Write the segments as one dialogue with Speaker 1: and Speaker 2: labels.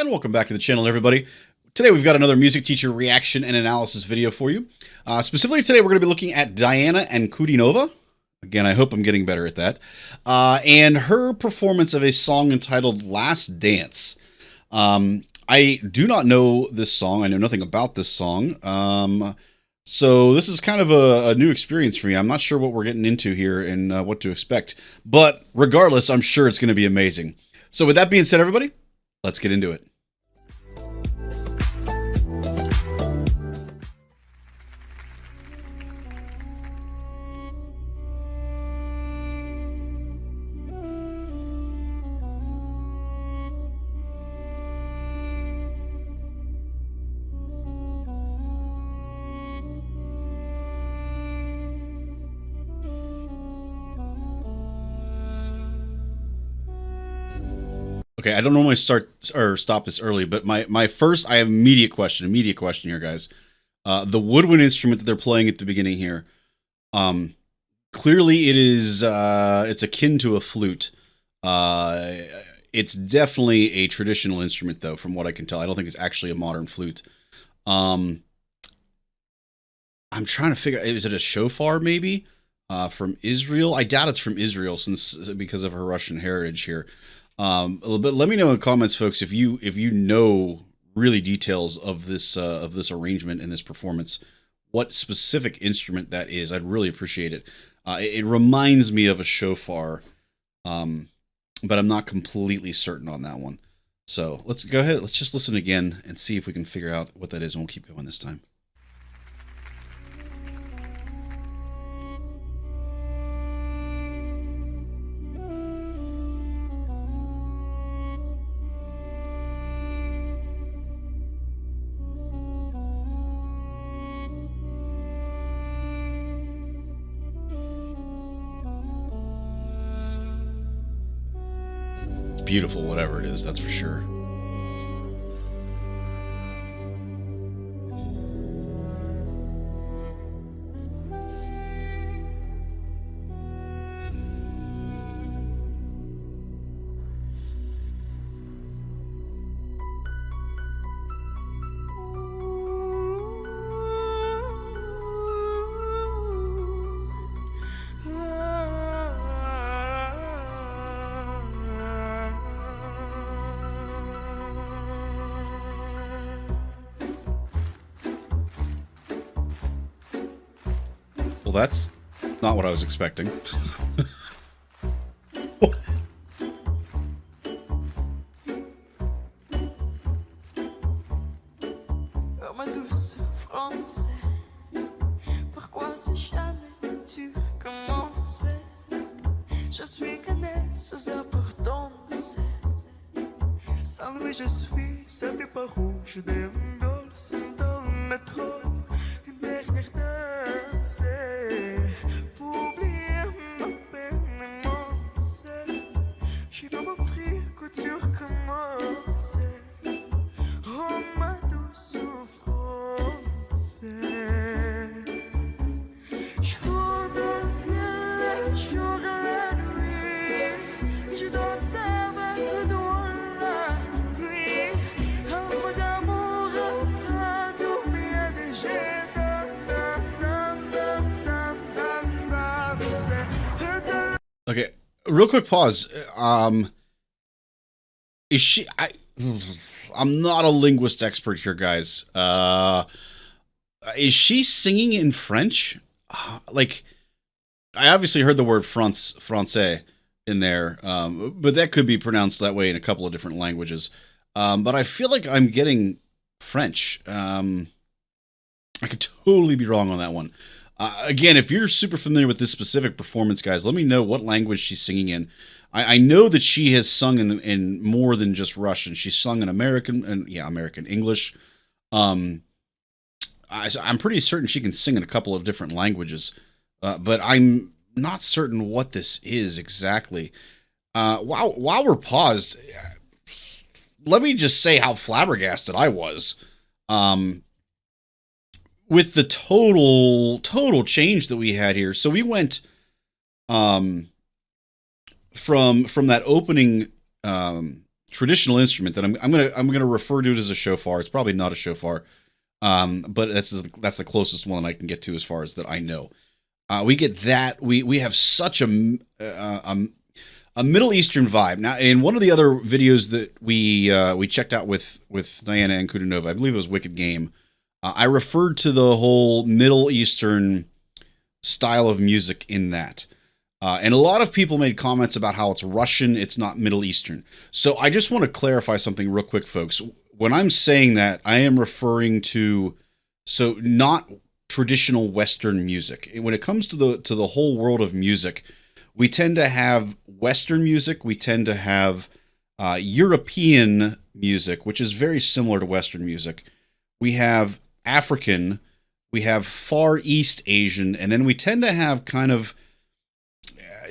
Speaker 1: And welcome back to the channel, everybody. Today we've got another music teacher reaction and analysis video for you. Specifically today we're going to be looking at Diana Ankudinova. Again, I hope I'm getting better at that. And her performance of a song entitled Last Dance. I do not know this song. I know nothing about this song. So this is kind of a new experience for me. I'm not sure what we're getting into here and what to expect. But regardless, I'm sure it's going to be amazing. So with that being said, everybody, let's get into it. Okay, I don't normally start or stop this early, but my first, I have immediate question here, guys. The woodwind instrument that they're playing at the beginning here, clearly it is, it's akin to a flute. It's definitely a traditional instrument, though, from what I can tell. I don't think it's actually a modern flute. I'm trying to figure, is it a shofar, maybe? From Israel? I doubt it's from Israel, because of her Russian heritage here. But let me know in the comments, folks, if you know really details of this arrangement and this performance, what specific instrument that is. I'd really appreciate it. It reminds me of a shofar, but I'm not completely certain on that one. So let's go ahead. Let's just listen again and see if we can figure out what that is, and we'll keep going this time. Beautiful, whatever it is, that's for sure. Well, that's not what I was expecting.
Speaker 2: Oh ma douce français, pourquoi si jamais tu commençais? Je suis connaisse aux heures pour danser. Sans lui je suis sapé par rouge des bols dans le métro. Une dernière danse pour oublier ma peine et mon sel. J'ai comme appris couture commencer. Oh ma douce France, je cours dans le ciel le jour et la nuit. Je danse avec le doigt la pluie. Un peu d'amour après tout bien déjà.
Speaker 1: Okay, real quick pause. Is she? I'm not a linguist expert here, guys. Is she singing in French? Like, I obviously heard the word français in there, but that could be pronounced that way in a couple of different languages. But I feel like I'm getting French. I could totally be wrong on that one. Again, if you're super familiar with this specific performance, guys, let me know what language she's singing in. I know that she has sung in more than just Russian. She's sung in American English. I'm pretty certain she can sing in a couple of different languages, but I'm not certain what this is exactly. While we're paused, let me just say how flabbergasted I was. With the total change that we had here. So we went from that opening traditional instrument that I'm gonna refer to it as a shofar. It's probably not a shofar, but that's the closest one I can get to as far as that I know. We get that. We have such a Middle Eastern vibe. Now, in one of the other videos that we checked out with Diana Ankudinova, I believe it was Wicked Game, I referred to the whole Middle Eastern style of music in that. And a lot of people made comments about how it's Russian, it's not Middle Eastern. So I just want to clarify something real quick, folks. When I'm saying that, I am referring to, so not traditional Western music. When it comes to the whole world of music, we tend to have Western music, we tend to have European music, which is very similar to Western music. We have African, we have Far East Asian, and then we tend to have kind of,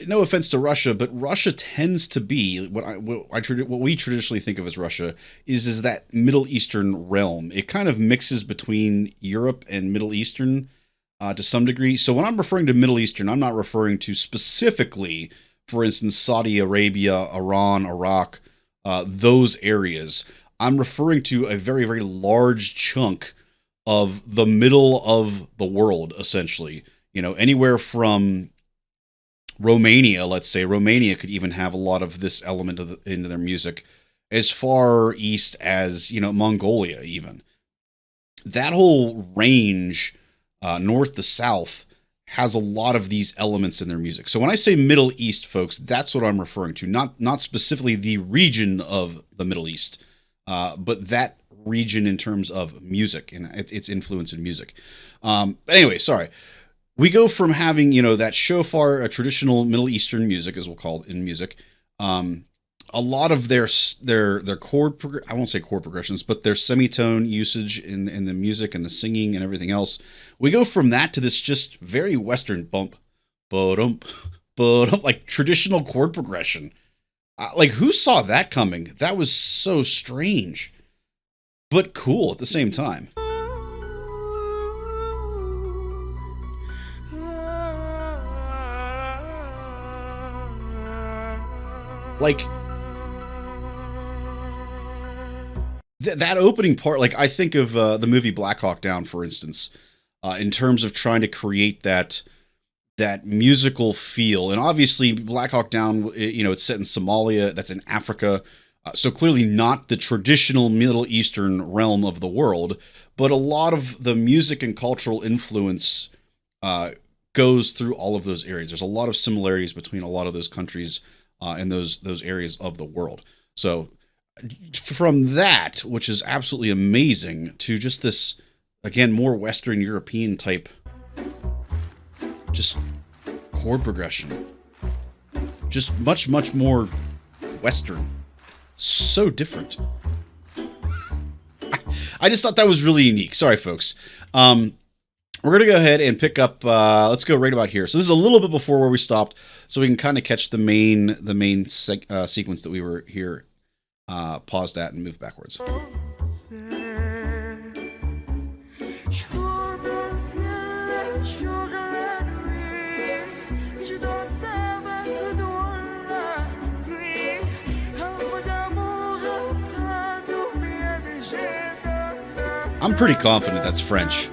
Speaker 1: no offense to Russia, but Russia tends to be what we traditionally think of as Russia is that Middle Eastern realm. It kind of mixes between Europe and Middle Eastern to some degree. So when I'm referring to Middle Eastern, I'm not referring to specifically, for instance, Saudi Arabia, Iran, Iraq, those areas. I'm referring to a very, very large chunk of the middle of the world, essentially. You know, anywhere from Romania, let's say. Romania could even have a lot of this element into their music, as far east as, you know, Mongolia even. That whole range, north to south, has a lot of these elements in their music. So when I say Middle East, folks, that's what I'm referring to. Not specifically the region of the Middle East, but that region in terms of music and its influence in music. But anyway, sorry. We go from having, you know, that shofar, a traditional Middle Eastern music, as we'll call it in music. A lot of their chord, I won't say chord progressions, but their semitone usage in the music and the singing and everything else. We go from that to this just very Western bump, ba-dum, ba-dum, like traditional chord progression. Like, who saw that coming? That was so strange, but cool at the same time. Like, that opening part, like, I think of the movie Black Hawk Down, for instance, in terms of trying to create that musical feel. And obviously, Black Hawk Down, you know, it's set in Somalia, that's in Africa, so clearly not the traditional Middle Eastern realm of the world, but a lot of the music and cultural influence goes through all of those areas. There's a lot of similarities between a lot of those countries in those areas of the world. So from that, which is absolutely amazing, to just this, again, more Western European type, just chord progression, just much, much more Western. So different. I just thought that was really unique. Sorry, folks. We're going to go ahead and pick up, let's go right about here. So this is a little bit before where we stopped, so we can kind of catch the main sequence that we were here paused at and move backwards. I'm pretty confident that's French.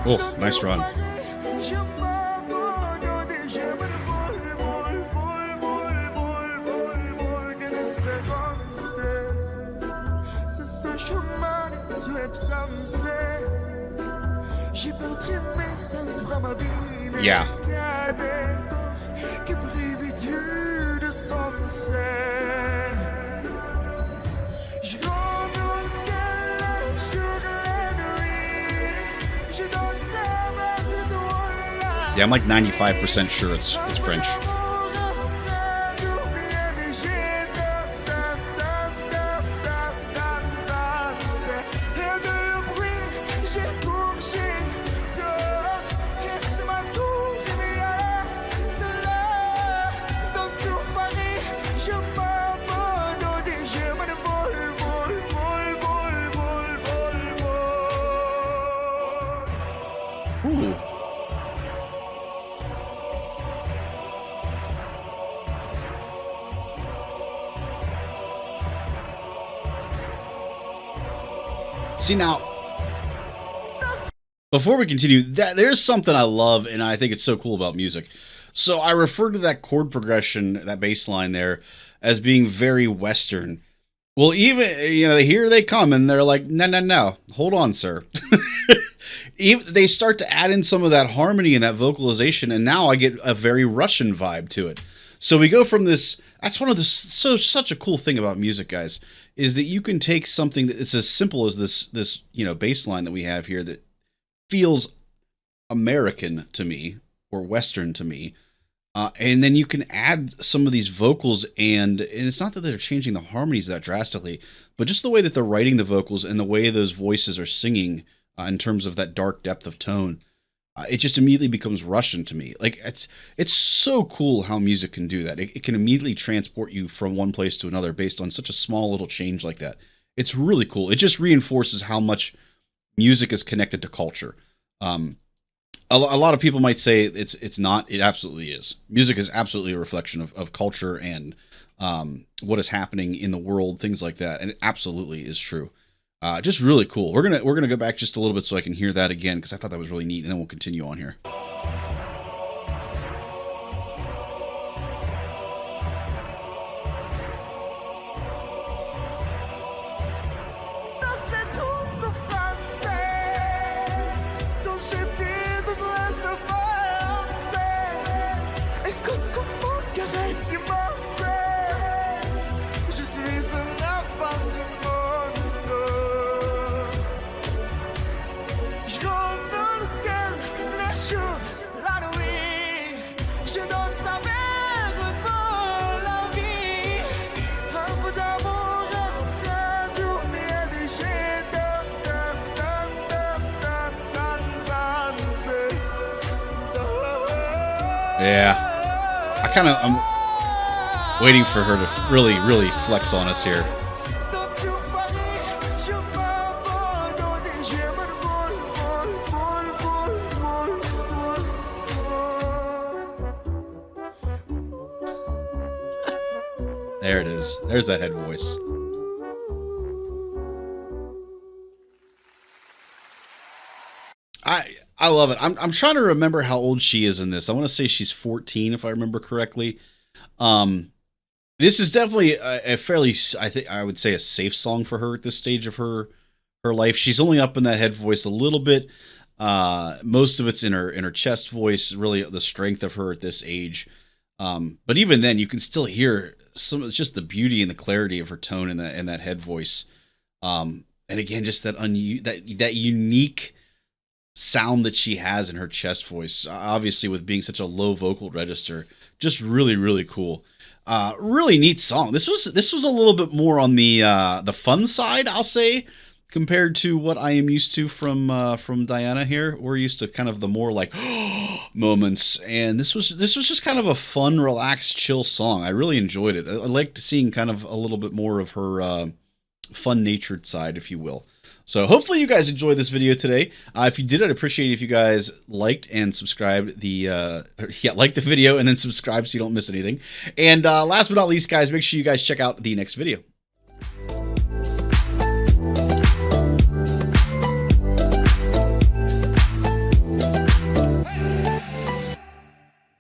Speaker 1: Oh, nice run. Yeah. Yeah, I'm like 95% sure it's French. See now, before we continue, there's something I love and I think it's so cool about music. So I refer to that chord progression, that bass line there, as being very Western. Well, even, here they come and they're like, no, no, no, hold on, sir. Even, they start to add in some of that harmony and that vocalization, and now I get a very Russian vibe to it. So we go from this. That's one of the such a cool thing about music, guys, is that you can take something that is as simple as this bass line that we have here that feels American to me or Western to me, and then you can add some of these vocals, and it's not that they're changing the harmonies that drastically, but just the way that they're writing the vocals and the way those voices are singing in terms of that dark depth of tone. It just immediately becomes Russian to me. Like it's so cool how music can do that. It can immediately transport you from one place to another based on such a small little change like that. It's really cool. It just reinforces how much music is connected to culture. A lot of people might say it's not. It absolutely is. Music is absolutely a reflection of culture and what is happening in the world, things like that. And it absolutely is true. Just really cool. We're gonna go back just a little bit so I can hear that again because I thought that was really neat, and then we'll continue on here. Yeah, I'm waiting for her to really, really flex on us here. There it is. There's that head voice. I love it. I'm trying to remember how old she is in this. I want to say she's 14 if I remember correctly. This is definitely a fairly, I would say, a safe song for her at this stage of her life. She's only up in that head voice a little bit. Most of it's in her chest voice, really the strength of her at this age. But even then, you can still hear it's just the beauty and the clarity of her tone in that head voice. And again, just that unique sound that she has in her chest voice, obviously with being such a low vocal register, just really, really cool. Really neat song. This was a little bit more on the fun side, I'll say, compared to what I am used to from Diana here. We're used to kind of the more like moments, and this was just kind of a fun, relaxed, chill song. I really enjoyed it. I liked seeing kind of a little bit more of her fun-natured side, if you will. So hopefully you guys enjoyed this video today. If you did, I'd appreciate it if you guys liked and subscribed like the video and then subscribe so you don't miss anything. And last but not least, guys, make sure you guys check out the next video.